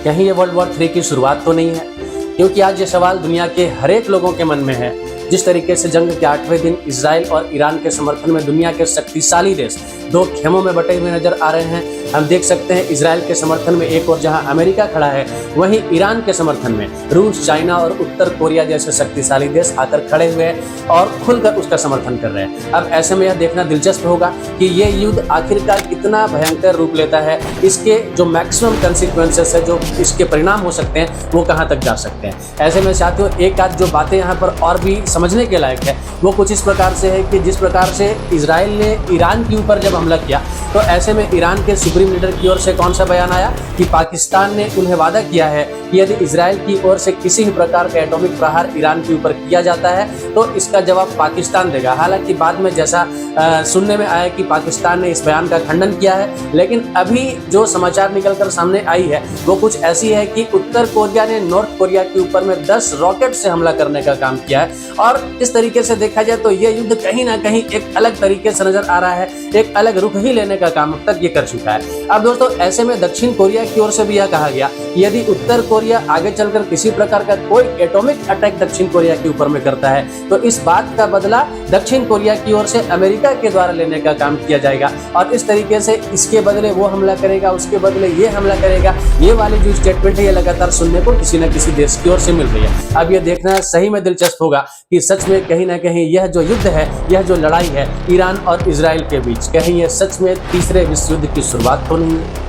कहीं ये world war 3 की शुरुआत तो नहीं है? क्योंकि आज ये सवाल दुनिया के हर एक लोगों के मन में है। जिस तरीके से जंग के 8वें दिन इजराइल और ईरान के समर्थन में दुनिया के शक्तिशाली देश दो खेमों में बटे हुए नजर आ रहे हैं। हम देख सकते हैं इजराइल के समर्थन में एक और जहां अमेरिका खड़ा है, वहीं ईरान के समर्थन में रूस, चाइना और उत्तर कोरिया जैसे शक्तिशाली देश आकर खड़े हुए हैं और खुलकर उसका समर्थन कर रहे हैं। अब ऐसे में यह देखना दिलचस्प होगा कि ये युद्ध आखिरकार कितना भयंकर रूप लेता है, इसके जो मैक्सिमम कंसिक्वेंसेस है, जो इसके परिणाम हो सकते हैं, वो कहाँ तक जा सकते हैं। ऐसे में साथियों, एक आध जो बातें यहाँ पर और भी समझने के लायक है वो कुछ इस प्रकार से है कि जिस प्रकार से इजराइल ने ईरान के ऊपर जब हमला किया, तो ऐसे में ईरान के सुप्रीम लीडर की ओर से कौन सा बयान आया कि पाकिस्तान ने उन्हें वादा किया है कि यदि इजराइल की ओर से किसी भी प्रकार का एटॉमिक प्रहार ईरान के ऊपर किया जाता है तो इसका जवाब पाकिस्तान देगा। हालांकि बाद में जैसा सुनने में आया कि पाकिस्तान ने इस बयान का खंडन किया है, लेकिन अभी जो समाचार निकलकर सामने आई है वो कुछ ऐसी है कि उत्तर कोरिया ने नॉर्थ कोरिया के ऊपर में 10 रॉकेट से हमला करने का काम किया है। और इस तरीके से देखा जाए तो ये युद्ध कहीं ना कहीं एक अलग तरीके से नजर आ रहा है, एक अलग रुख ही लेने का काम अब तक ये कर चुका है। अब दोस्तों, ऐसे में दक्षिण कोरिया की ओर से भी यह कहा गया कि यदि उत्तर कोरिया आगे चलकर किसी प्रकार का कोई एटॉमिक अटैक दक्षिण कोरिया के ऊपर में करता है तो इस बात का बदला दक्षिण कोरिया की ओर से अमेरिका के द्वारा लेने का काम किया जाएगा। और इस तरीके से इसके बदले वो हमला करेगा, उसके बदले ये हमला करेगा। ये वाली जो स्टेटमेंट है ये लगातार सुनने को किसी न किसी देश की ओर से मिल रही है। अब ये देखना सही में दिलचस्प होगा कि सच में कहीं ना कहीं यह जो युद्ध है, यह जो लड़ाई है ईरान और इजराइल के बीच, कहीं ये सच में तीसरे विश्व युद्ध की शुरुआत तो नहीं है।